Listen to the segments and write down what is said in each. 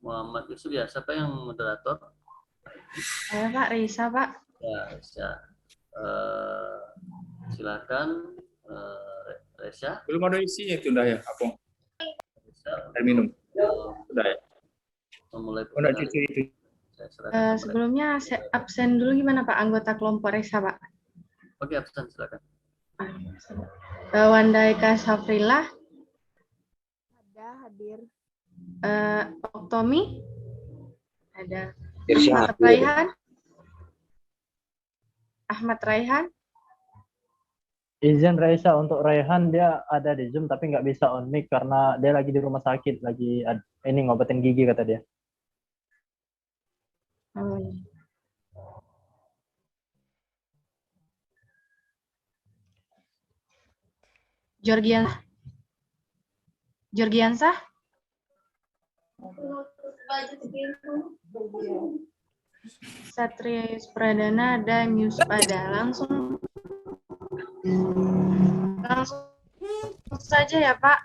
Muhammad Yusuf ya. Siapa yang moderator? Saya Pak, Risa Pak. Ya, Resya. Silakan Resya. Belum ada isinya itu dah ya, Apong. Air minum. Sudah ya. Memulai Oh, enggak cuci itu. Sebelumnya absen dulu gimana Pak, anggota kelompok Risa Pak? Oke, absen silakan. Wanda Eka Syafrillah. Ada hadir. Oktomi. Ada. Irsyad. Ahmad Raihan. Izin Raisa, untuk Raihan dia ada di Zoom tapi nggak bisa on mic karena dia lagi di rumah sakit, lagi ini ngobatin gigi kata dia. Oh, iya. Georgiansah. Satria Pradana dan Yuspada. Langsung saja ya Pak.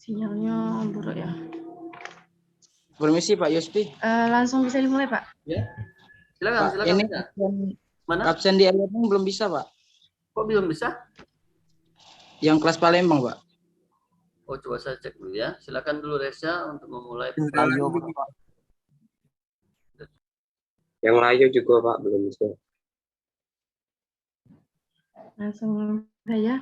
Sinyalnya buruk ya. Permisi Pak Yuspi. Langsung bisa dimulai Pak. Ya. Silakan, Pak, silakan. ini Mana? absen di LM belum bisa Pak. Kok belum bisa? Yang kelas Palembang Pak. Oh, coba saya cek dulu ya. Silakan dulu Resya untuk memulai. Yang layu juga Pak belum bisa. Langsung saja.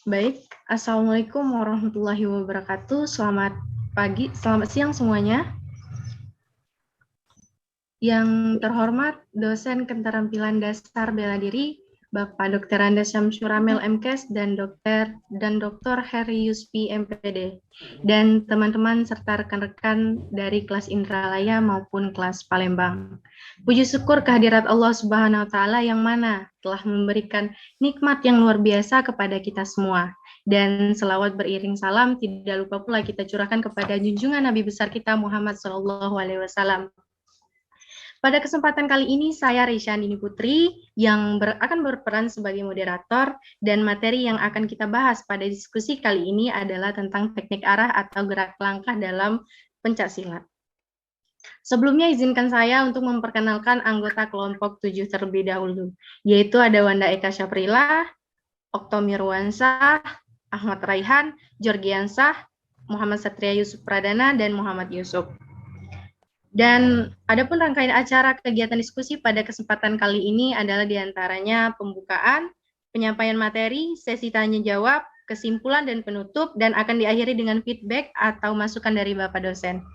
Baik, Assalamualaikum warahmatullahi wabarakatuh. Selamat pagi, selamat siang semuanya. Yang terhormat dosen keterampilan dasar bela diri, Bapak Dr. Anda Syamsur Amel MKes dan Dr. Heri Yuspi MPD, dan teman-teman serta rekan-rekan dari kelas Indralaya maupun kelas Palembang. Puji syukur kehadirat Allah Subhanahu wa taala yang mana telah memberikan nikmat yang luar biasa kepada kita semua. Dan selawat beriring salam tidak lupa pula kita curahkan kepada junjungan Nabi besar kita Muhammad SAW. Pada kesempatan kali ini, saya Rishandini Putri yang akan berperan sebagai moderator, dan materi yang akan kita bahas pada diskusi kali ini adalah tentang teknik arah atau gerak langkah dalam pencaksilat. Sebelumnya izinkan saya untuk memperkenalkan anggota kelompok 7 terlebih dahulu, yaitu ada Wanda Eka Syafrillah, Oktomi Ruwansah, Ahmad Raihan, Georgiansah, Muhammad Satria Yusuf Pradana, dan Muhammad Yusuf. Dan adapun rangkaian acara kegiatan diskusi pada kesempatan kali ini adalah diantaranya pembukaan, penyampaian materi, sesi tanya jawab, kesimpulan dan penutup, dan akan diakhiri dengan feedback atau masukan dari Bapak dosen.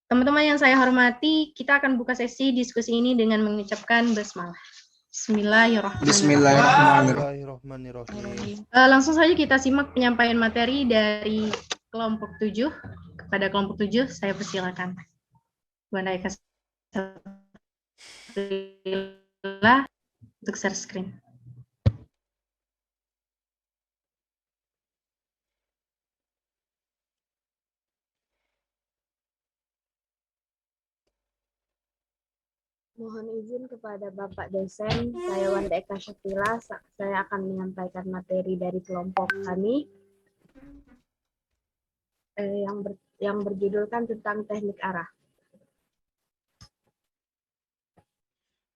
Teman-teman yang saya hormati, kita akan buka sesi diskusi ini dengan mengucapkan basmalah. Bismillahirrahmanirrahim. Langsung saja kita simak penyampaian materi dari kelompok 7. Kepada kelompok 7, saya persilakan. Wanda Eka Syafrillah untuk share screen. Mohon izin kepada Bapak dosen, saya Wanda Eka Syafrillah, saya akan menyampaikan materi dari kelompok kami yang berjudulkan tentang teknik arah.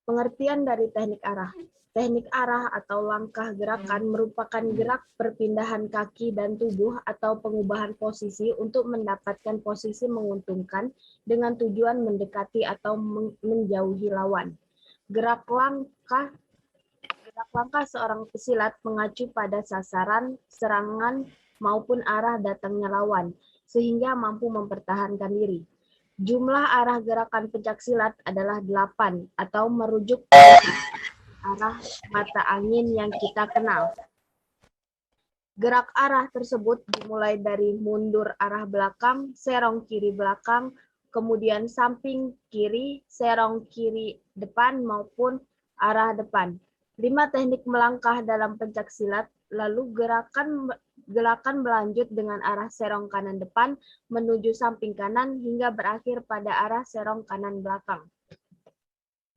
Pengertian dari teknik arah. Teknik arah atau langkah gerakan merupakan gerak perpindahan kaki dan tubuh atau pengubahan posisi untuk mendapatkan posisi menguntungkan dengan tujuan mendekati atau menjauhi lawan. Gerak langkah seorang pesilat mengacu pada sasaran, serangan, maupun arah datangnya lawan, sehingga mampu mempertahankan diri. Jumlah arah gerakan pencaksilat adalah 8 atau merujuk arah mata angin yang kita kenal. Gerak arah tersebut dimulai dari mundur arah belakang, serong kiri belakang, kemudian samping kiri, serong kiri depan maupun arah depan. 5 teknik melangkah dalam pencaksilat, lalu gerakan berlanjut dengan arah serong kanan depan menuju samping kanan hingga berakhir pada arah serong kanan belakang.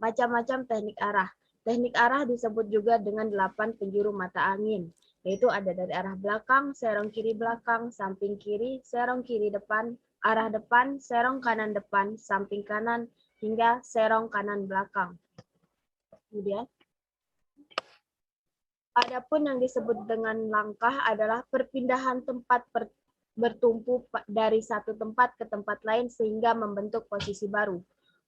Macam-macam teknik arah. Teknik arah disebut juga dengan 8 penjuru mata angin. yaitu ada dari arah belakang, serong kiri belakang, samping kiri, serong kiri depan, arah depan, serong kanan depan, samping kanan, hingga serong kanan belakang. Kemudian, adapun yang disebut dengan langkah adalah perpindahan tempat bertumpu dari satu tempat ke tempat lain sehingga membentuk posisi baru.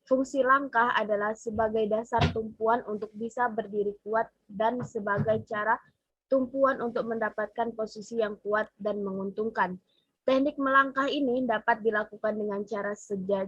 Fungsi langkah adalah sebagai dasar tumpuan untuk bisa berdiri kuat dan sebagai cara tumpuan untuk mendapatkan posisi yang kuat dan menguntungkan. Teknik melangkah ini dapat dilakukan dengan cara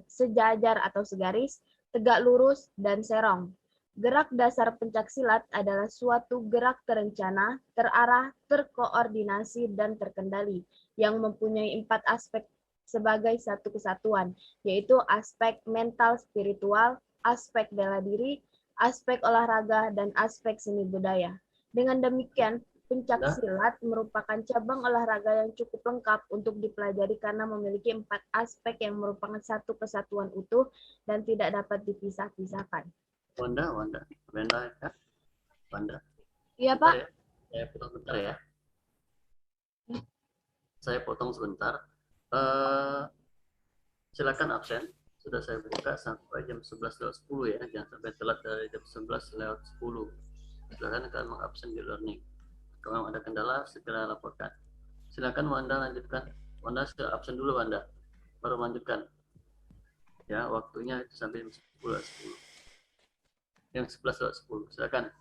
sejajar atau segaris, tegak lurus, dan serong. Gerak dasar pencaksilat adalah suatu gerak terencana, terarah, terkoordinasi, dan terkendali yang mempunyai 4 aspek sebagai satu kesatuan, yaitu aspek mental spiritual, aspek bela diri, aspek olahraga, dan aspek seni budaya. Dengan demikian, pencaksilat merupakan cabang olahraga yang cukup lengkap untuk dipelajari karena memiliki 4 aspek yang merupakan satu kesatuan utuh dan tidak dapat dipisah-pisahkan. Wanda ya? Wanda. Iya, Pak. Saya potong sebentar ya. Saya potong sebentar. Silakan absen. Sudah saya buka sampai jam 11.10 ya. Jangan sampai telat dari jam 11:10. Silakan kalian mengabsen di learning. Kalau ada kendala segera laporkan. Silakan Wanda lanjutkan. Wanda sudah absen dulu Wanda. Baru lanjutkan. Ya, waktunya sampai jam 10.10. Yang 11.10. Silakan.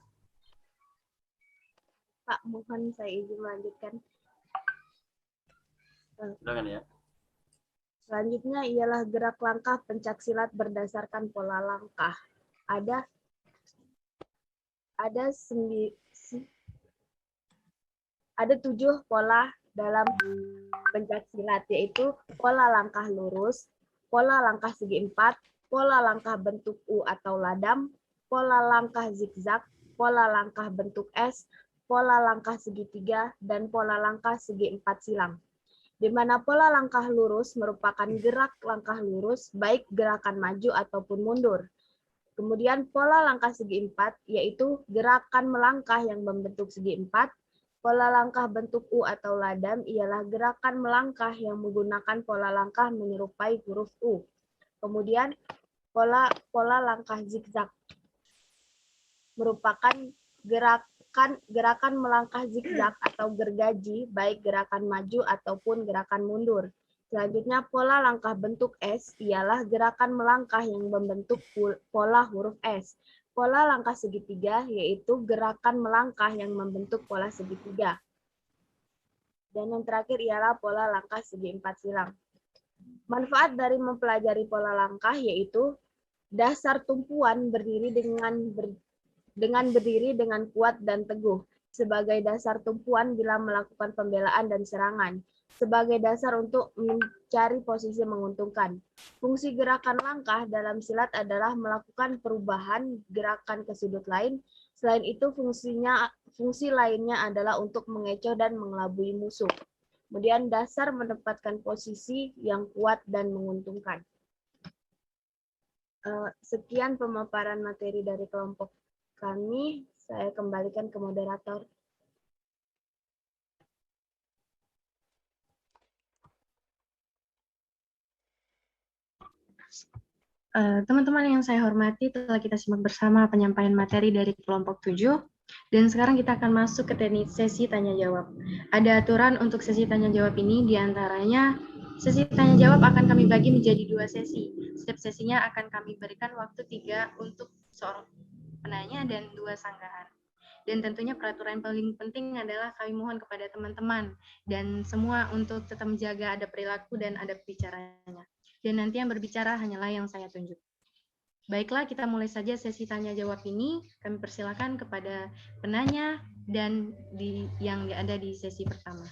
Pak, mohon saya izin melanjutkan. Silakan ya. Selanjutnya ialah gerak langkah pencaksilat berdasarkan pola langkah. Ada 7 pola dalam pencaksilat, yaitu pola langkah lurus, pola langkah segi 4, pola langkah bentuk U atau ladam, pola langkah zigzag, pola langkah bentuk S, pola langkah segitiga, dan pola langkah segi 4 silang. Di mana pola langkah lurus merupakan gerak langkah lurus, baik gerakan maju ataupun mundur. Kemudian pola langkah segi 4, yaitu gerakan melangkah yang membentuk segi 4. Pola langkah bentuk U atau ladam ialah gerakan melangkah yang menggunakan pola langkah menyerupai huruf U. Kemudian pola langkah zigzag merupakan gerakan melangkah zigzag atau gergaji, baik gerakan maju ataupun gerakan mundur. Selanjutnya, pola langkah bentuk S ialah gerakan melangkah yang membentuk pola huruf S. Pola langkah segitiga yaitu gerakan melangkah yang membentuk pola segitiga. Dan yang terakhir ialah pola langkah segi 4 silang. Manfaat dari mempelajari pola langkah yaitu dasar tumpuan berdiri dengan kuat dan teguh, sebagai dasar tumpuan bila melakukan pembelaan dan serangan, sebagai dasar untuk mencari posisi menguntungkan. Fungsi gerakan langkah dalam silat adalah melakukan perubahan gerakan ke sudut lain. Selain itu, fungsi lainnya adalah untuk mengecoh dan mengelabui musuh. Kemudian dasar menempatkan posisi yang kuat dan menguntungkan. Sekian pemaparan materi dari kelompok kami. Saya kembalikan ke moderator. Teman-teman yang saya hormati, telah kita simak bersama penyampaian materi dari kelompok 7, dan sekarang kita akan masuk ke teknik sesi tanya-jawab. Ada aturan untuk sesi tanya-jawab ini, diantaranya sesi tanya-jawab akan kami bagi menjadi 2 sesi. Setiap sesinya akan kami berikan waktu 3 untuk seorang penanya dan 2 sanggahan. Dan tentunya peraturan yang paling penting adalah kami mohon kepada teman-teman dan semua untuk tetap menjaga adab perilaku dan adab bicaranya. Dan nanti yang berbicara hanyalah yang saya tunjuk. Baiklah, kita mulai saja sesi tanya-jawab ini. Kami persilakan kepada penanya dan yang ada di sesi pertama.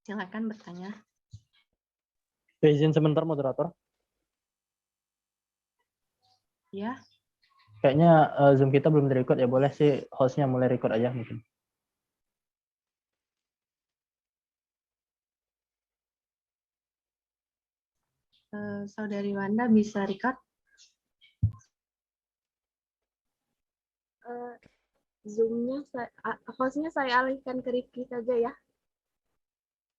Silakan bertanya. Izin sebentar, moderator. Ya. Kayaknya Zoom kita belum direkod ya. Boleh sih hostnya mulai record aja mungkin. Saudari Wanda bisa record? Zoom-nya, hostnya saya alihkan ke Rifki saja ya.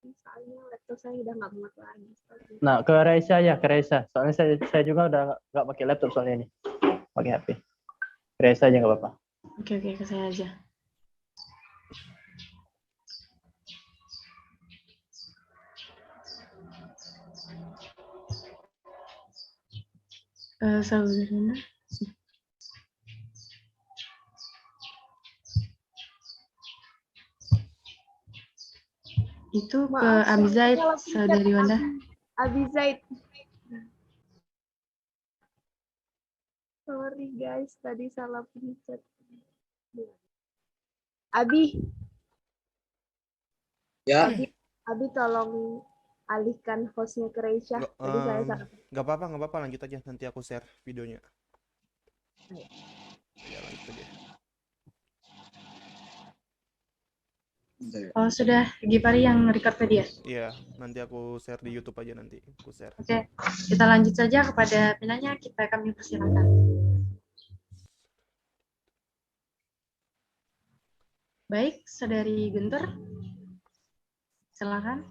Soalnya laptop saya udah nggak muat lagi. Nah, ke Raisa ya, ke Raisa. Soalnya saya juga udah nggak pakai laptop soalnya ini. Pakai HP. Ke Raisa aja nggak apa-apa. Oke, ke saya aja. Saudara. Itu ke Maaf, saya Abizaid, salah pencet. saudari Wanda. Abizaid. Sorry guys, tadi salah pencet. Abi, Ya, Abi tolong alihkan hostnya ke Reisha. Tadi saya salah. Nggak apa-apa, lanjut aja. Nanti aku share videonya. Ya, lanjut aja. Oh, sudah Gipari yang record tadi ya? Iya, nanti aku share di YouTube aja nanti. Aku share. Oke, kita lanjut saja kepada penanya. Kami persilakan. Baik, saudari Guntur. Silakan.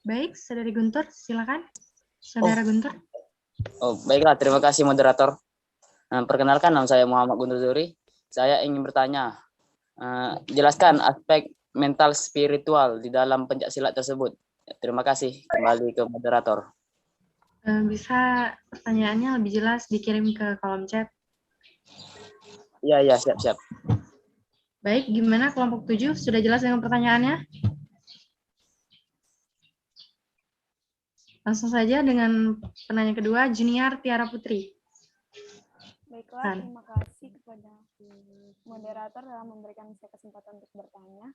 Baik, saudari Guntur, silakan. Saudara Guntur. oh baiklah, terima kasih moderator. Perkenalkan, nama saya Muhammad Guntur Zuri. Saya ingin bertanya, jelaskan aspek mental spiritual di dalam pencaksilat tersebut. Terima kasih, kembali ke moderator. Bisa pertanyaannya lebih jelas dikirim ke kolom chat. Iya, siap. Baik, gimana kelompok 7? Sudah jelas dengan pertanyaannya? Langsung saja dengan penanya kedua, Junior Tiara Putri. Baiklah, terima kasih kepada moderator telah memberikan saya kesempatan untuk bertanya.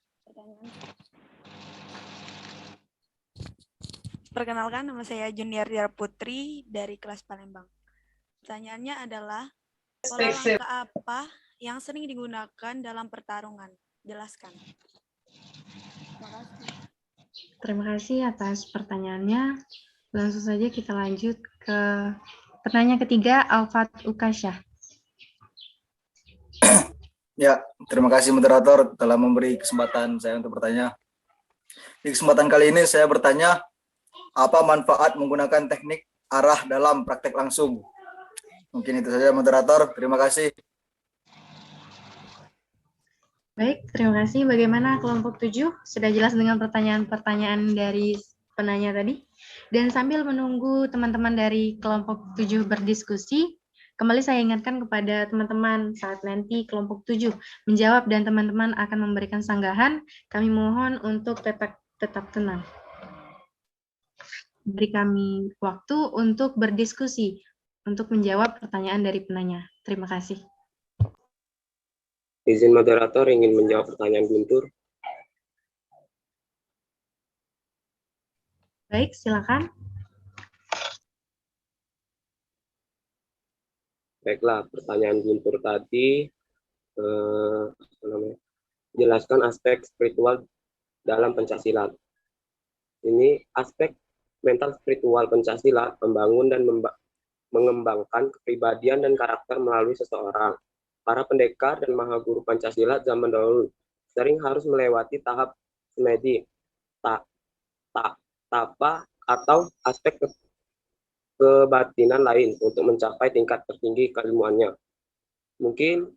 Perkenalkan, nama saya Junior Tiara Putri dari kelas Palembang. Pertanyaannya adalah, pola langkah apa yang sering digunakan dalam pertarungan? Jelaskan. Terima kasih. Terima kasih atas pertanyaannya. Langsung saja kita lanjut ke pertanyaan ketiga, Alfat Ukasyah. Ya, terima kasih moderator telah memberi kesempatan saya untuk bertanya. Di kesempatan kali ini saya bertanya, apa manfaat menggunakan teknik arah dalam praktek langsung? Mungkin itu saja moderator, terima kasih. Baik, terima kasih. Bagaimana kelompok 7? Sudah jelas dengan pertanyaan-pertanyaan dari penanya tadi? Dan sambil menunggu teman-teman dari kelompok 7 berdiskusi, kembali saya ingatkan kepada teman-teman saat nanti kelompok 7 menjawab dan teman-teman akan memberikan sanggahan, kami mohon untuk tetap tenang. Beri kami waktu untuk berdiskusi, untuk menjawab pertanyaan dari penanya. Terima kasih. Izin moderator ingin menjawab pertanyaan Guntur. Baik, silakan. Baiklah, pertanyaan Guntur tadi, jelaskan aspek spiritual dalam pencaksilat. Ini aspek mental spiritual pencaksilat membangun dan mengembangkan kepribadian dan karakter melalui seseorang. Para pendekar dan mahaguru Pancasilat zaman dahulu sering harus melewati tahap semedi, tapa, atau aspek kebatinan lain untuk mencapai tingkat tertinggi keilmuannya. Mungkin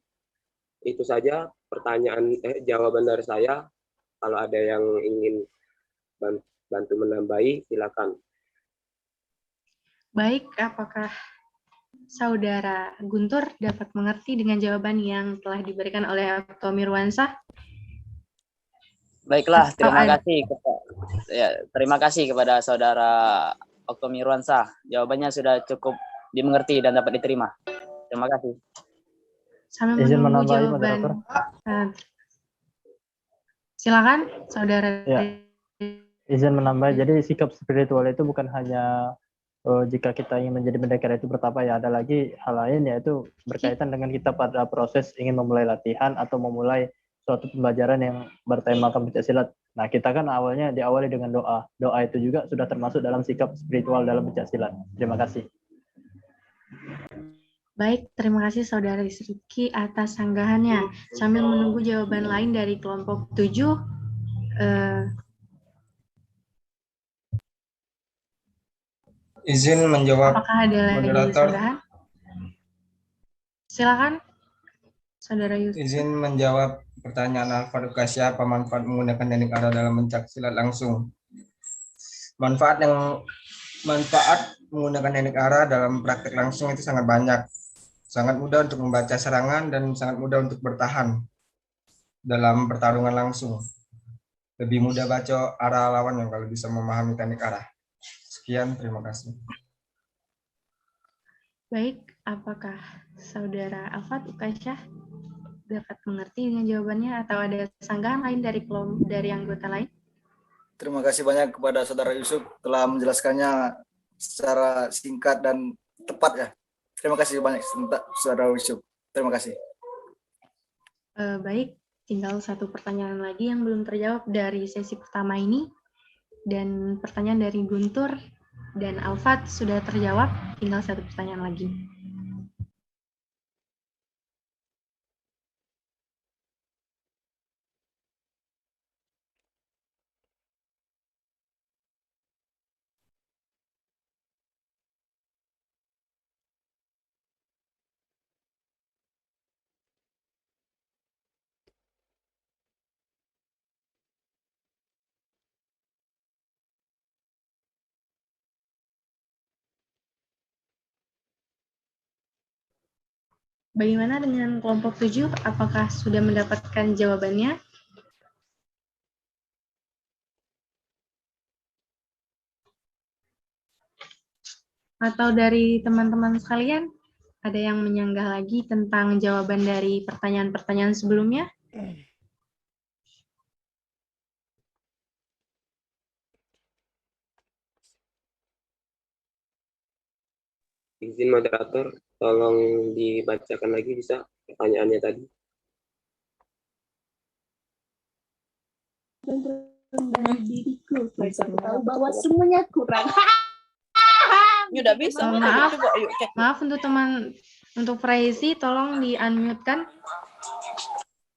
itu saja jawaban dari saya. Kalau ada yang ingin bantu menambahi, silakan. Baik, apakah Saudara Guntur dapat mengerti dengan jawaban yang telah diberikan oleh Okto Mirwansah? Baiklah, terima kasih kepada Saudara Okto Mirwansah. Jawabannya sudah cukup dimengerti dan dapat diterima. Terima kasih. Sambil Izin menunggu menambahi, jawaban. moderator. Silakan, Saudara. Ya. Izin menambah, jadi sikap spiritual itu bukan hanya jika kita ingin menjadi pendekar itu bertapa, ya ada lagi hal lain, yaitu berkaitan dengan kita pada proses ingin memulai latihan atau memulai suatu pembelajaran yang bertemakan pencaksilat. Nah, kita kan awalnya diawali dengan doa. Doa itu juga sudah termasuk dalam sikap spiritual dalam pencaksilat. Terima kasih. Baik, terima kasih Saudara Rizky atas sanggahannya. Sambil menunggu jawaban lain dari kelompok 7, Izin menjawab, apakah ada lagi moderator. sanggahan? Silakan, Saudara Yusuf. Izin menjawab pertanyaan Alfa Dukasya, apa manfaat menggunakan teknik arah dalam pencaksilat langsung? Manfaat menggunakan teknik arah dalam praktek langsung itu sangat banyak. Sangat mudah untuk membaca serangan dan sangat mudah untuk bertahan dalam pertarungan langsung. Lebih mudah baca arah lawan yang kalau bisa memahami teknik arah. Sekian, terima kasih. Baik, apakah Saudara Alfat Ukasyah dapat mengerti dengan jawabannya atau ada sanggahan lain dari anggota lain? Terima kasih banyak kepada Saudara Yusuf telah menjelaskannya secara singkat dan tepat ya. Terima kasih banyak Saudara Yusuf. Terima kasih. Baik, tinggal satu pertanyaan lagi yang belum terjawab dari sesi pertama ini. Dan pertanyaan dari Guntur dan Alfat sudah terjawab, tinggal satu pertanyaan lagi. Bagaimana dengan kelompok 7? Apakah sudah mendapatkan jawabannya? Atau dari teman-teman sekalian, ada yang menyanggah lagi tentang jawaban dari pertanyaan-pertanyaan sebelumnya? Izin moderator, tolong dibacakan lagi bisa pertanyaannya tadi. Diriku, saya tahu bahwa semuanya kurang. Udah bisa. Maaf, Coba, yuk, cek. maaf untuk teman, untuk Fraisi, tolong di-unmute kan?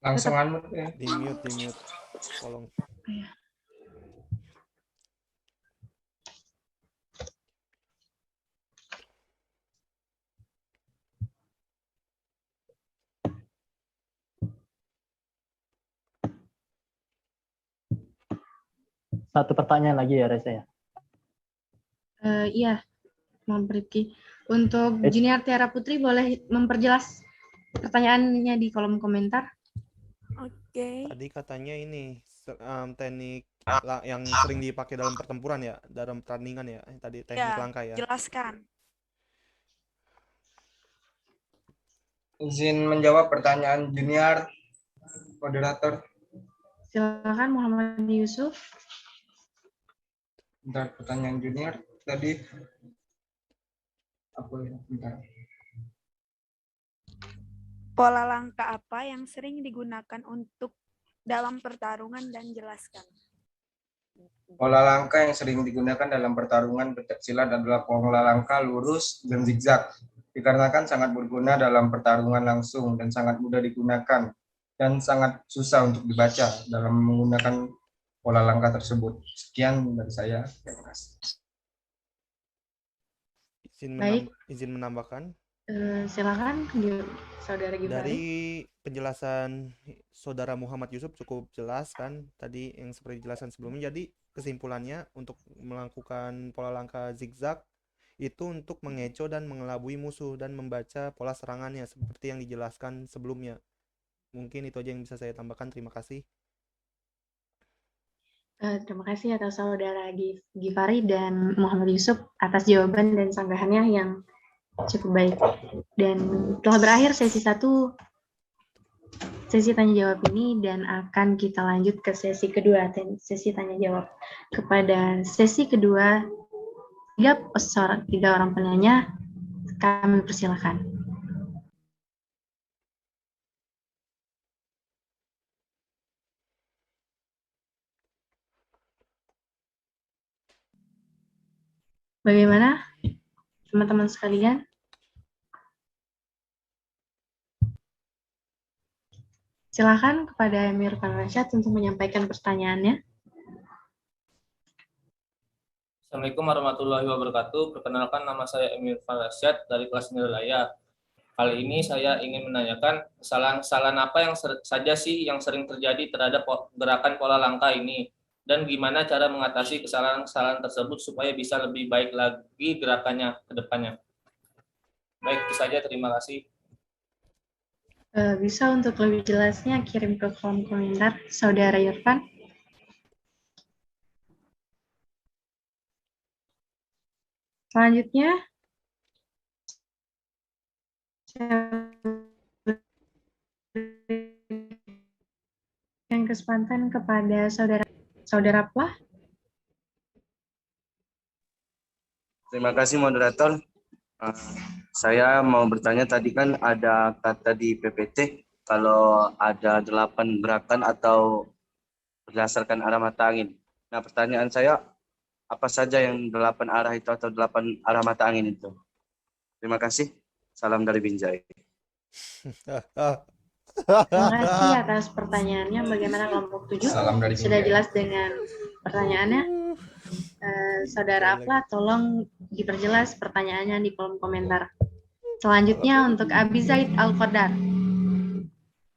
Langsung unmute ya. Di mute, tolong. Satu pertanyaan lagi ya, Reza ya. Iya, Mam Rifki. Untuk Junior Tiara Putri boleh memperjelas pertanyaannya di kolom komentar. Oke. Tadi katanya ini teknik yang sering dipakai dalam pertempuran ya, dalam pertandingan ya. Tadi teknik langkah ya. Jelaskan. Izin menjawab pertanyaan junior, moderator. Silakan Muhammad Yusuf. Bentar, pertanyaan junior tadi. Aku bentar. Pola langkah apa yang sering digunakan untuk dalam pertarungan dan jelaskan? Pola langkah yang sering digunakan dalam pertarungan pencaksilat adalah pola langkah lurus dan zigzag. Dikarenakan sangat berguna dalam pertarungan langsung dan sangat mudah digunakan dan sangat susah untuk dibaca dalam menggunakan pola langkah tersebut. Sekian dari saya. Terima kasih. Izin menambahkan. Silakan, Saudara Gifari. Dari penjelasan Saudara Muhammad Yusuf cukup jelas kan tadi yang seperti dijelaskan sebelumnya. Jadi kesimpulannya untuk melakukan pola langkah zigzag itu untuk mengecoh dan mengelabui musuh dan membaca pola serangannya seperti yang dijelaskan sebelumnya. Mungkin itu aja yang bisa saya tambahkan. Terima kasih. Terima kasih atas Saudara Gifari dan Muhammad Yusuf atas jawaban dan sanggahannya yang cukup baik. Dan telah berakhir sesi 1 sesi tanya jawab ini dan akan kita lanjut ke sesi kedua, sesi tanya jawab. Kepada sesi kedua, tiga orang penanya, kami persilakan. Bagaimana teman-teman sekalian? Silakan kepada Emir Farhasyad untuk menyampaikan pertanyaannya. Assalamualaikum warahmatullahi wabarakatuh. Perkenalkan, nama saya Emir Farhasyad dari kelas nilai. Kali ini saya ingin menanyakan kesalahan-kesalahan apa yang saja sih yang sering terjadi terhadap gerakan pola langkah ini, dan gimana cara mengatasi kesalahan-kesalahan tersebut supaya bisa lebih baik lagi gerakannya ke depannya. Baik, itu saja. Terima kasih. Bisa untuk lebih jelasnya kirim ke kolom komentar Saudara Irfan. Selanjutnya, yang kesempatan kepada Saudara Plah. Terima kasih moderator. Saya mau bertanya, tadi kan ada kata di PPT kalau ada 8 gerakan atau berdasarkan arah mata angin. Nah, pertanyaan saya, apa saja yang 8 arah itu atau 8 arah mata angin itu? Terima kasih. Salam dari Binjai. Terima kasih atas pertanyaannya. Bagaimana kelompok 7? Sudah jelas dengan pertanyaannya? Saudara Apla, tolong diperjelas pertanyaannya di kolom komentar. Selanjutnya untuk Abi Zaid Al-Qadar.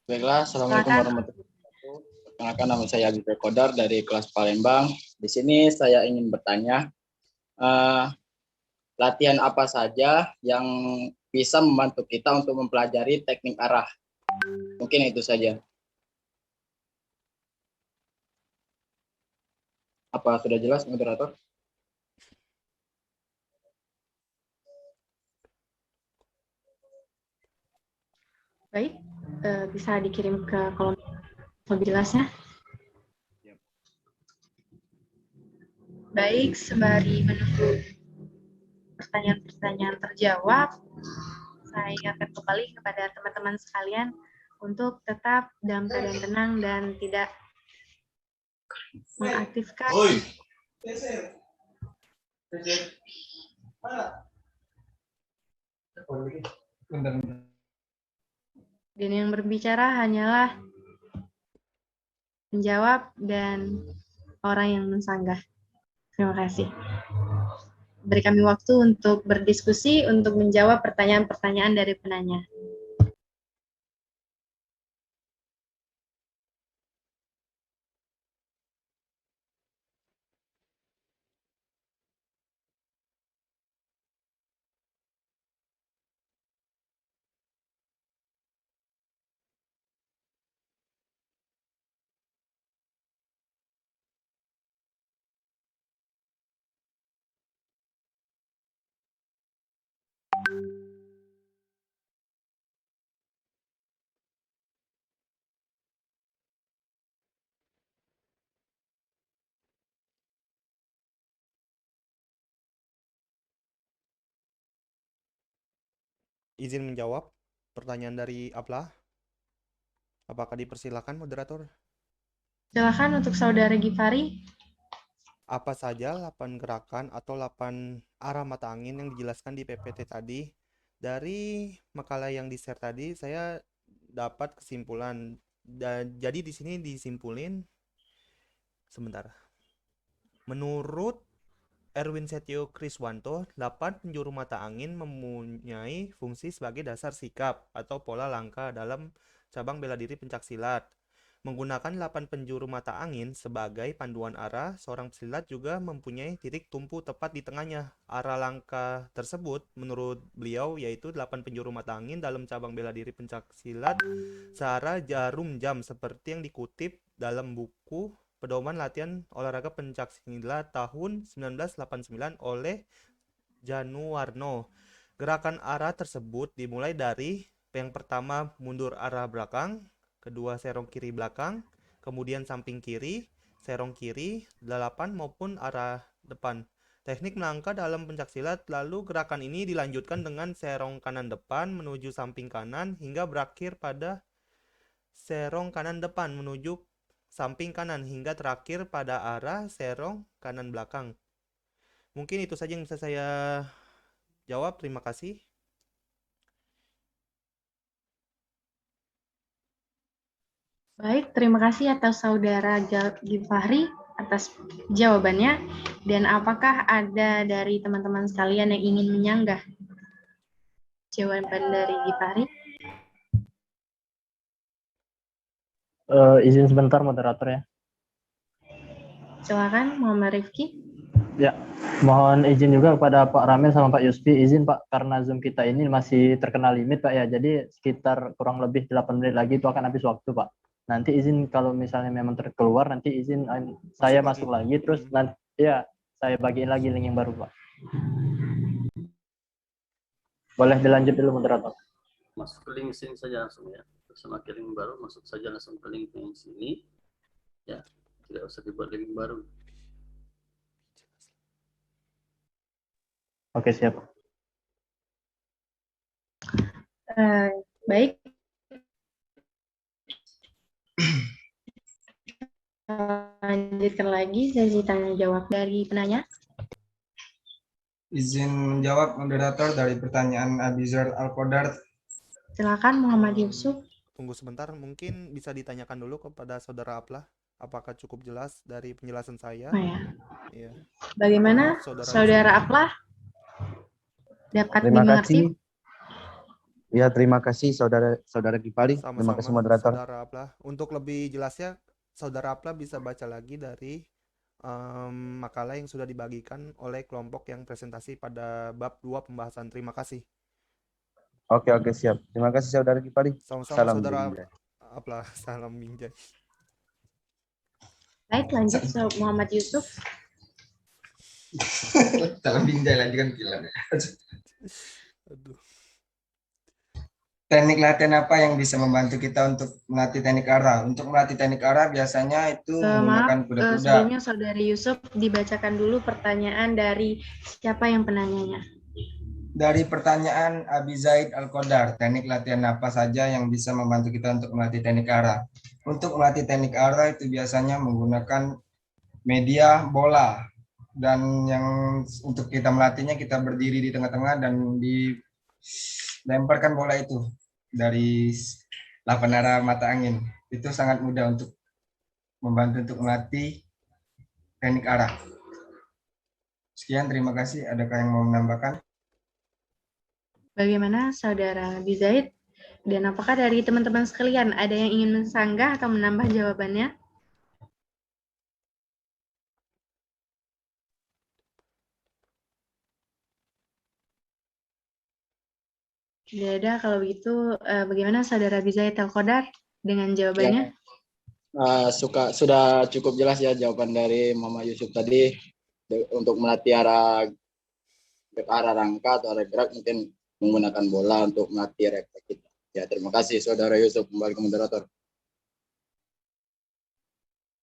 Baiklah, Assalamualaikum warahmatullahi wabarakatuh. Perkenalkan, nama saya Abi Zaid Al-Qadar dari kelas Palembang. Di sini saya ingin bertanya, latihan apa saja yang bisa membantu kita untuk mempelajari teknik arah? Mungkin itu saja. Apa sudah jelas, moderator? Baik, bisa dikirim ke kolom lebih jelasnya. Baik, sembari menunggu pertanyaan-pertanyaan terjawab, saya ingatkan kembali kepada teman-teman sekalian untuk tetap dalam keadaan tenang dan tidak mengaktifkan dan yang berbicara hanyalah menjawab dan orang yang mensanggah. Terima kasih. Beri kami waktu untuk berdiskusi untuk menjawab pertanyaan-pertanyaan dari penanya. Izin menjawab pertanyaan dari Apla. Apakah dipersilakan, moderator? Silakan untuk Saudara Gifari. Apa saja 8 gerakan atau 8 arah mata angin yang dijelaskan di PPT tadi? Dari makalah yang di-share tadi, saya dapat kesimpulan. Jadi di sini disimpulin, sebentar. Menurut Erwin Setio Kriswanto, 8 penjuru mata angin mempunyai fungsi sebagai dasar sikap atau pola langkah dalam cabang bela diri pencaksilat. Menggunakan 8 penjuru mata angin sebagai panduan arah, seorang pesilat juga mempunyai titik tumpu tepat di tengahnya. Arah langkah tersebut menurut beliau yaitu 8 penjuru mata angin dalam cabang bela diri pencaksilat searah jarum jam seperti yang dikutip dalam buku Pedoman Latihan Olahraga Pencaksilat tahun 1989 oleh Januarno. Gerakan arah tersebut dimulai dari yang pertama mundur arah belakang, kedua serong kiri belakang, kemudian samping kiri, serong kiri, 8 maupun arah depan. Teknik melangkah dalam pencaksilat, lalu gerakan ini dilanjutkan dengan serong kanan depan menuju samping kanan hingga berakhir pada serong kanan depan menuju samping kanan hingga terakhir pada arah serong kanan belakang. Mungkin itu saja yang bisa saya jawab. Terima kasih. Baik, terima kasih atas Saudara Gifari atas jawabannya. Dan apakah ada dari teman-teman sekalian yang ingin menyanggah jawaban dari Gifari? Izin sebentar moderator ya. Silakan, Muhammad Rifki. Ya, mohon izin juga kepada Pak Ramil sama Pak Yuspi. Izin Pak, karena Zoom kita ini masih terkena limit Pak ya. Jadi sekitar kurang lebih 8 menit lagi itu akan habis waktu Pak. Nanti izin kalau misalnya memang terkeluar, nanti izin saya masuk lagi terus nanti ya saya bagiin lagi link yang baru Pak. Boleh dilanjut dulu moderator. Masuk ke link sini saja langsung ya. Bersama ke link baru, masuk saja langsung ke link yang sini. Ya, tidak usah dibuat link baru. Oke, siap. Baik. Lanjutkan lagi sesi tanya jawab dari penanya. Izin menjawab moderator dari pertanyaan Abizar Al-Qadar. Silakan Muhammad Yusuf. Tunggu sebentar, mungkin bisa ditanyakan dulu kepada Saudara Aplah. Apakah cukup jelas dari penjelasan saya? Oh, ya. Iya. Bagaimana Saudara Aplah? Dapat Terima dimengerti? kasih. Ya, terima kasih Saudara Gifari. Terima kasih moderator. Saudara Aplah. Untuk lebih jelasnya, Saudara Aplah bisa baca lagi dari makalah yang sudah dibagikan oleh kelompok yang presentasi pada bab 2 pembahasan. Terima kasih. Oke, siap. Terima kasih Saudara Gifari. Sama-sama Salam Saudara Binjai. Aplah. Salam Binjai. Baik, lanjut Muhammad Yusuf. Salam Binjai lagi kan gila. Aduh. Teknik latihan apa yang bisa membantu kita untuk melatih teknik arah? Untuk melatih teknik arah biasanya itu menggunakan kuda-kuda. Sebelumnya Saudari Yusuf dibacakan dulu pertanyaan dari siapa yang penanyanya. Dari pertanyaan Abi Zaid Al-Qadar, teknik latihan apa saja yang bisa membantu kita untuk melatih teknik arah? Untuk melatih teknik arah itu biasanya menggunakan media bola. Dan yang untuk kita melatihnya kita berdiri di tengah-tengah dan lemparkan bola itu dari 8 arah mata angin. Itu sangat mudah untuk membantu untuk melatih teknik arah. Sekian, terima kasih. Adakah yang mau menambahkan? Bagaimana Saudara Bizaid? Dan apakah dari teman-teman sekalian ada yang ingin mensanggah atau menambah jawabannya? Tidak ada. Kalau begitu, bagaimana Saudara Bizaid Al-Qadar dengan jawabannya? Ya, sudah cukup jelas ya jawaban dari Muhammad Yusuf tadi. Untuk melatih arah rangka atau arah gerak mungkin menggunakan bola untuk melatih refleks kita. Ya, terima kasih Saudara Yusuf, kembali ke moderator.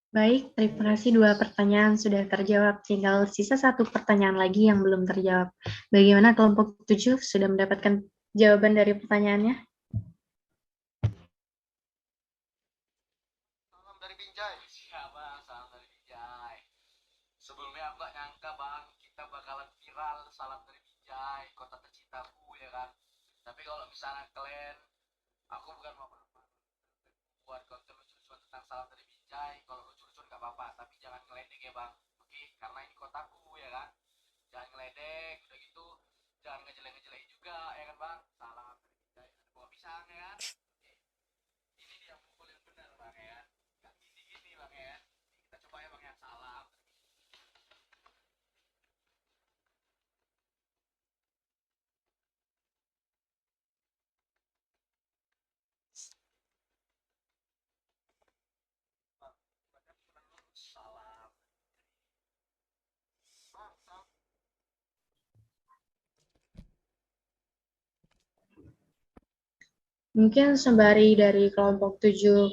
Baik, terima kasih. 2 pertanyaan sudah terjawab. Tinggal sisa 1 pertanyaan lagi yang belum terjawab. Bagaimana kelompok 7 sudah mendapatkan jawaban dari pertanyaannya? Salam dari Binjai. Siapa? Salam dari Binjai. Sebelumnya Mbak nyangka Bang, kita bakalan viral salam dari Binjai, kota tercintaku ya kan. Tapi kalau misalnya kalian, aku bukan mau buat konten lucu-lucuan tentang salam dari Binjai. Kalau lucu-lucuan nggak apa-apa, tapi jangan ngeledek ya Bang. Oke, karena ini kotaku ya kan. Jangan ngeledek, udah gitu. Jangan ngejelek-ngejelek juga ya kan Bang. Salam dari Binjai. Ada bawa pisang ya kan. Oke. Ini dia mukul yang benar Bang ya. Nggak gini-gini Bang ya. Kita coba ya Bang ya. Salam. Mungkin sembari dari kelompok 7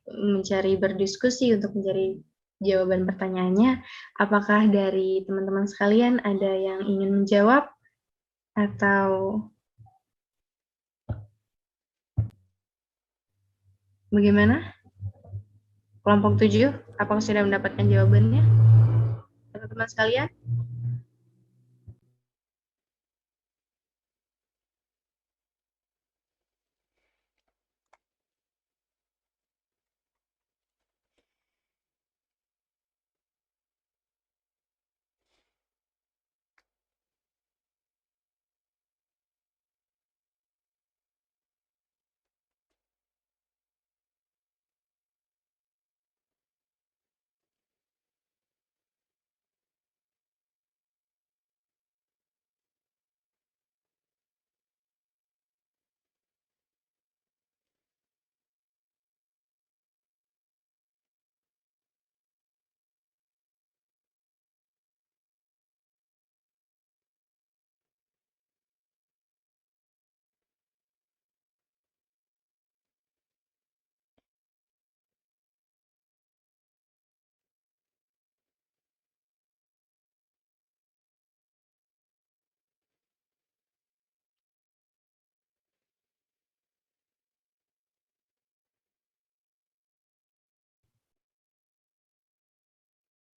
mencari berdiskusi untuk mencari jawaban pertanyaannya, apakah dari teman-teman sekalian ada yang ingin menjawab atau bagaimana? Kelompok 7, apakah sudah mendapatkan jawabannya? Teman-teman sekalian?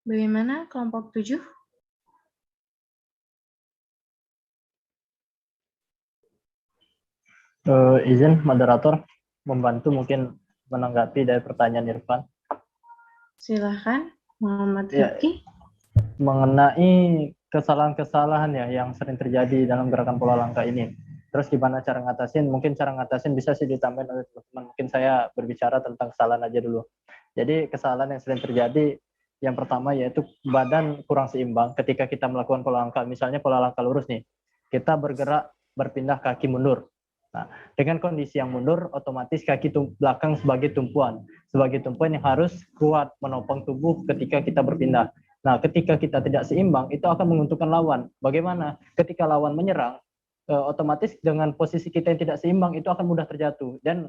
Bagaimana kelompok 7? Izin moderator membantu mungkin menanggapi dari pertanyaan Irfan. Silahkan, Muhammad Ya, Rifki. mengenai kesalahan-kesalahan ya yang sering terjadi dalam gerakan pola langkah ini. Terus gimana cara ngatasin? Mungkin cara ngatasin bisa sih ditambahin oleh teman-teman. Mungkin saya berbicara tentang kesalahan aja dulu. Jadi kesalahan yang sering terjadi yang pertama yaitu badan kurang seimbang ketika kita melakukan pola langkah. Misalnya pola langkah lurus nih, kita bergerak berpindah kaki mundur. Nah, dengan kondisi yang mundur, otomatis kaki belakang sebagai tumpuan yang harus kuat menopang tubuh ketika kita berpindah. Nah, ketika kita tidak seimbang, itu akan menguntungkan lawan. Bagaimana? Ketika lawan menyerang, otomatis dengan posisi kita yang tidak seimbang, itu akan mudah terjatuh. Dan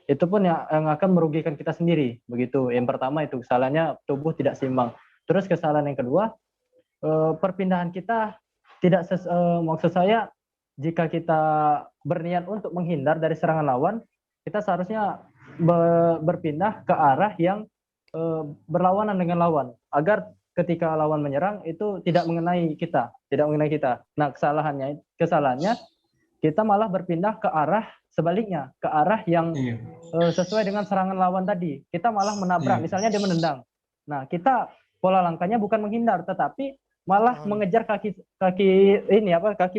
itu pun yang akan merugikan kita sendiri. Begitu. Yang pertama itu kesalahannya tubuh tidak seimbang. Terus kesalahan yang kedua, perpindahan kita tidak maksud saya jika kita berniat untuk menghindar dari serangan lawan, kita seharusnya berpindah ke arah yang berlawanan dengan lawan agar ketika lawan menyerang itu tidak mengenai kita. Nah, kesalahannya kita malah berpindah ke arah sebaliknya, ke arah yang sesuai dengan serangan lawan tadi. Kita malah menabrak, misalnya dia menendang. Nah, kita pola langkahnya bukan menghindar, tetapi malah mengejar kaki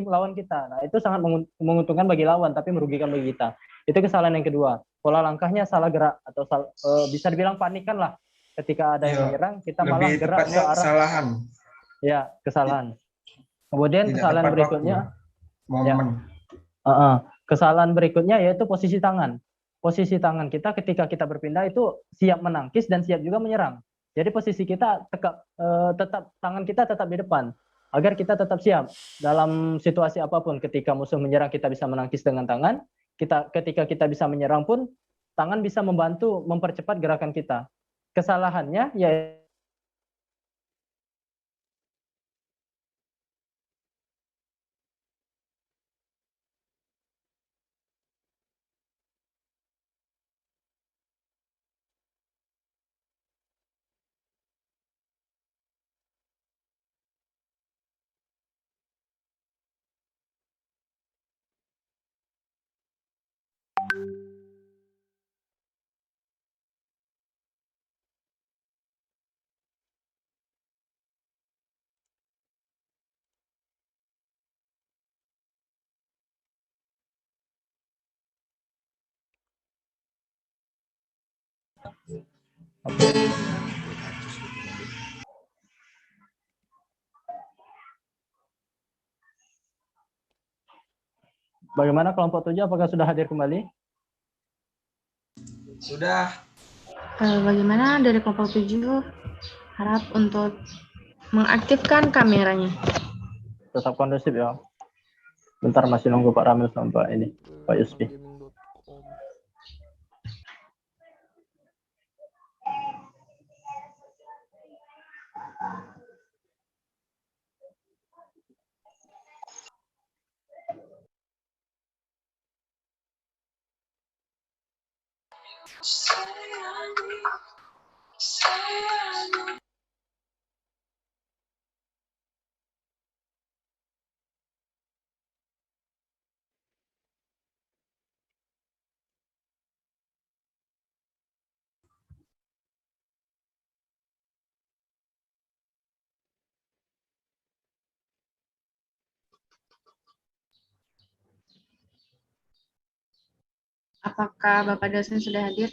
lawan kita. Nah, itu sangat menguntungkan bagi lawan, tapi merugikan bagi kita. Itu kesalahan yang kedua. Pola langkahnya salah gerak atau bisa dibilang panikan lah. Ketika ada yang menyerang, kita malah gerak ke arah kesalahan. Ya, kesalahan. Kemudian kesalahan berikutnya, kesalahan berikutnya yaitu posisi tangan. Posisi tangan kita ketika kita berpindah itu siap menangkis dan siap juga menyerang. Jadi posisi kita tetap tangan kita tetap di depan agar kita tetap siap dalam situasi apapun. Ketika musuh menyerang kita bisa menangkis dengan tangan. Ketika kita bisa menyerang pun tangan bisa membantu mempercepat gerakan kita. Kesalahannya ya Bagaimana kelompok 7? Apakah sudah hadir kembali? Sudah. Bagaimana dari kelompok 7? Harap untuk mengaktifkan kameranya. Tetap kondusif ya. Bentar masih nunggu Pak Ramil sama Pak Yuspi. Apakah Bapak dosen sudah hadir?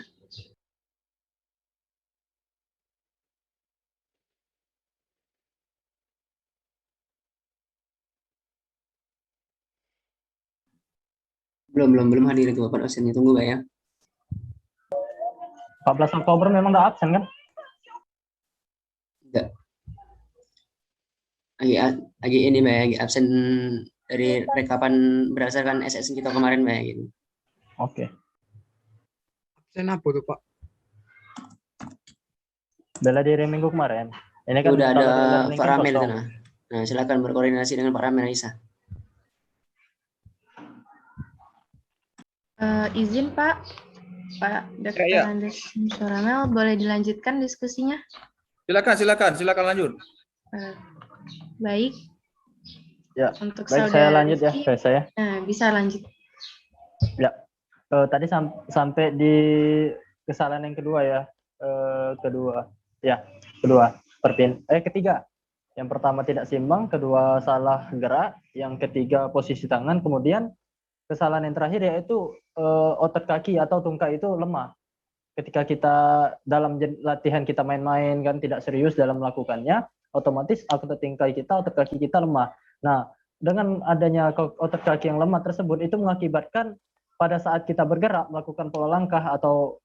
Belum hadir itu Bapak dosennya. Tunggu Pak ya. 14 Oktober memang nggak absen kan? Enggak. Lagi ini Mbak, lagi absen dari rekapan berdasarkan SSN kita kemarin Mbak gitu. Oke. Absen apa tuh Pak? Bela diri minggu kemarin. Ini kan udah ada Pak kan Ramil sana. Nah, silakan berkoordinasi dengan Pak Ramil Aisyah. Izin Pak Dr. Andes Ramil, boleh dilanjutkan diskusinya? Silakan lanjut. Baik, Ya, untuk baik saya saudara lanjut ya, Rizky. saya. Nah, bisa lanjut. Ya, tadi sampai di kesalahan yang kedua ya, ketiga. Yang pertama tidak seimbang, kedua salah gerak, yang ketiga posisi tangan, kemudian kesalahan yang terakhir yaitu otot kaki atau tungkai itu lemah. Ketika kita dalam latihan kita main-main kan tidak serius dalam melakukannya, otomatis otot kaki kita lemah. Nah, dengan adanya otot kaki yang lemah tersebut itu mengakibatkan pada saat kita bergerak melakukan pola langkah atau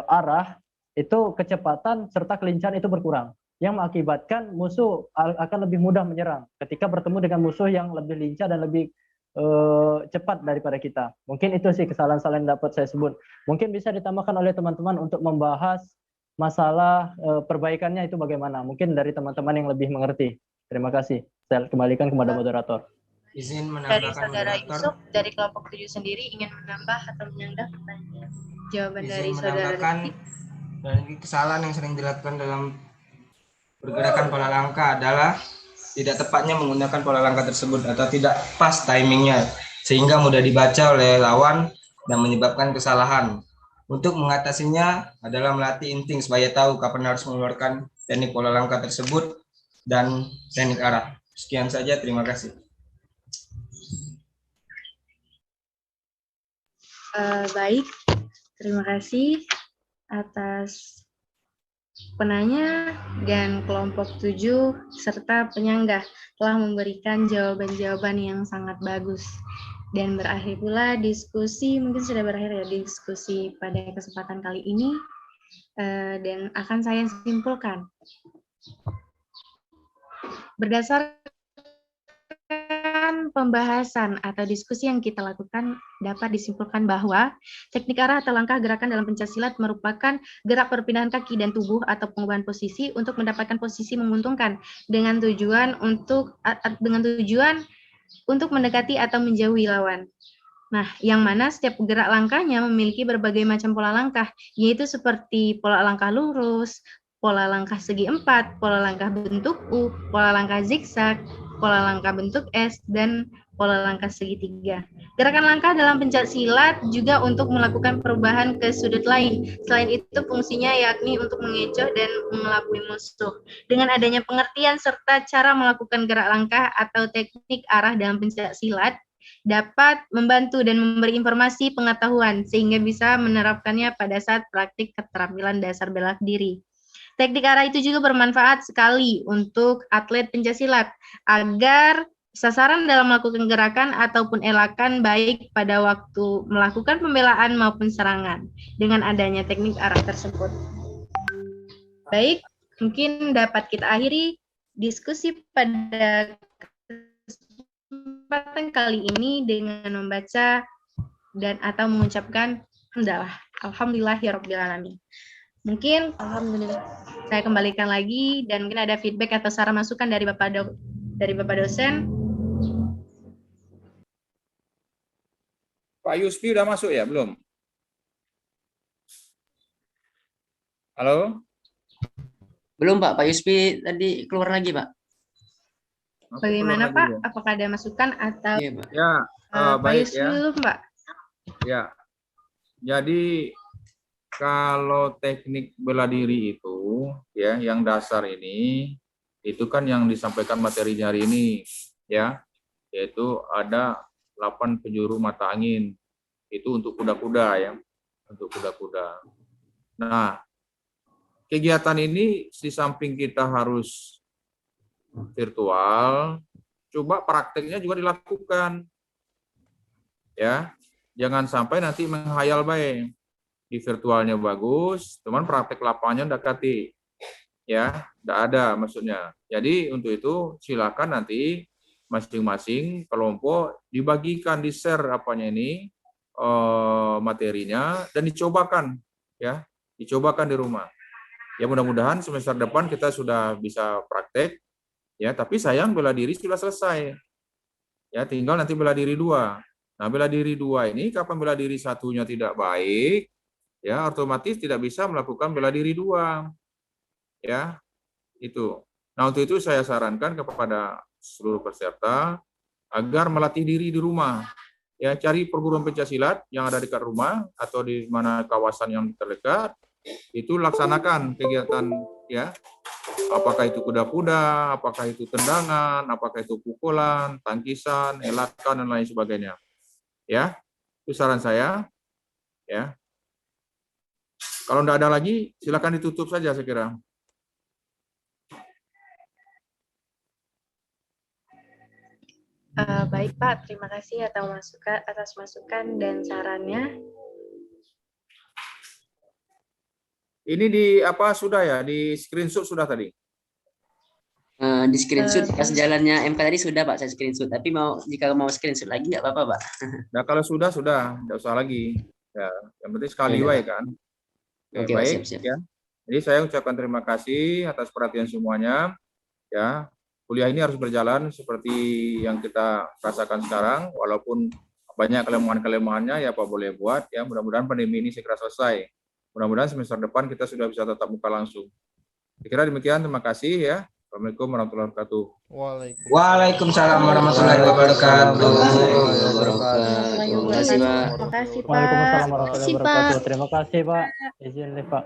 arah itu kecepatan serta kelincahan itu berkurang, yang mengakibatkan musuh akan lebih mudah menyerang ketika bertemu dengan musuh yang lebih lincah dan lebih cepat daripada kita. Mungkin itu sih kesalahan-kesalahan yang dapat saya sebut. Mungkin bisa ditambahkan oleh teman-teman untuk membahas masalah perbaikannya itu bagaimana. Mungkin dari teman-teman yang lebih mengerti. Terima kasih. Saya kembalikan kepada moderator. Izin Dari menambahkan saudara moderator. Yusuf dari kelompok 7 sendiri ingin menambah atau menyanggah pertanyaan jawaban dari Izin saudara menambahkan Rizky. dan kesalahan yang sering dilakukan dalam pergerakan pola langkah adalah tidak tepatnya menggunakan pola langkah tersebut atau tidak pas timingnya sehingga mudah dibaca oleh lawan dan menyebabkan kesalahan. Untuk mengatasinya adalah melatih insting supaya tahu kapan harus mengeluarkan teknik pola langkah tersebut dan teknik arah. Sekian saja, terima kasih. Baik, terima kasih atas penanya dan kelompok 7 serta penyanggah telah memberikan jawaban-jawaban yang sangat bagus. Dan berakhir pula diskusi, mungkin sudah berakhir ya diskusi pada kesempatan kali ini, dan akan saya simpulkan. Berdasarkan pembahasan atau diskusi yang kita lakukan, dapat disimpulkan bahwa teknik arah atau langkah gerakan dalam pencaksilat merupakan gerak perpindahan kaki dan tubuh atau pengubahan posisi untuk mendapatkan posisi menguntungkan dengan tujuan untuk mendekati atau menjauhi lawan. Nah, yang mana setiap gerak langkahnya memiliki berbagai macam pola langkah, yaitu seperti pola langkah lurus, pola langkah segi 4, pola langkah bentuk U, pola langkah zigzag, pola langkah bentuk S, dan pola langkah segitiga. Gerakan langkah dalam pencak silat juga untuk melakukan perubahan ke sudut lain. Selain itu fungsinya yakni untuk mengecoh dan mengelabui musuh. Dengan adanya pengertian serta cara melakukan gerak langkah atau teknik arah dalam pencak silat, dapat membantu dan memberi informasi pengetahuan sehingga bisa menerapkannya pada saat praktik keterampilan dasar bela diri. Teknik arah itu juga bermanfaat sekali untuk atlet pencaksilat agar sasaran dalam melakukan gerakan ataupun elakan baik pada waktu melakukan pembelaan maupun serangan dengan adanya teknik arah tersebut. Baik, mungkin dapat kita akhiri diskusi pada kesempatan kali ini dengan membaca dan atau mengucapkan Alhamdulillahirrabbilalamin. Mungkin alhamdulillah saya kembalikan lagi dan mungkin ada feedback atau saran masukan dari Bapak dosen. Pak Yuspi udah masuk ya, belum? Halo? Belum Pak Yuspi tadi keluar lagi Pak. Bagaimana Pak? Apakah ada masukan atau Ya, Pak baik Yuspi ya. dulu Pak? Ya, jadi kalau teknik bela diri itu ya yang dasar ini itu kan yang disampaikan materinya hari ini ya, yaitu ada 8 penjuru mata angin. Itu untuk kuda-kuda ya, untuk kuda-kuda. Nah, kegiatan ini di samping kita harus virtual, coba prakteknya juga dilakukan. Ya, jangan sampai nanti menghayal baik. Di virtualnya bagus, teman praktek lapangannya dekati. Ya, tidak ada maksudnya. Jadi untuk itu silakan nanti masing-masing kelompok dibagikan, di-share apanya ini materinya dan dicobakan ya, dicobakan di rumah. Ya mudah-mudahan semester depan kita sudah bisa praktek ya, tapi sayang bela diri sudah selesai. Ya, tinggal nanti bela diri 2. Nah, bela diri 2 ini kapan bela diri satunya tidak baik, ya otomatis tidak bisa melakukan bela diri 2. Ya. Itu. Nah, untuk itu saya sarankan kepada seluruh peserta agar melatih diri di rumah. Ya, cari perguruan pencaksilat yang ada dekat rumah atau di mana kawasan yang terdekat, itu laksanakan kegiatan ya. Apakah itu kuda-kuda, apakah itu tendangan, apakah itu pukulan, tangkisan, elakan dan lain sebagainya. Ya, itu saran saya. Ya. Kalau tidak ada lagi, silakan ditutup saja saya kira. Baik Pak, terima kasih atas masukan dan sarannya. Ini di apa sudah ya? Di screenshot sudah tadi? Di screenshot pas jalannya MK tadi sudah Pak, saya screenshot. Tapi jika mau screenshot lagi nggak apa-apa Pak. Nah kalau sudah, tidak usah lagi. Ya, yang penting sekali wae kan. Oke, baik. Siap. Ya. Jadi saya ucapkan terima kasih atas perhatian semuanya. Ya, kuliah ini harus berjalan seperti yang kita rasakan sekarang, walaupun banyak kelemahan-kelemahannya ya Pak boleh buat. Ya, mudah-mudahan pandemi ini segera selesai. Mudah-mudahan semester depan kita sudah bisa tatap muka langsung. Kira demikian, terima kasih ya. Assalamualaikum warahmatullahi wabarakatuh. Waalaikumsalam warahmatullahi wabarakatuh. Terima kasih Pak. Waalaikumsalam warahmatullahi wabarakatuh. Terima kasih Pak. Izin Pak.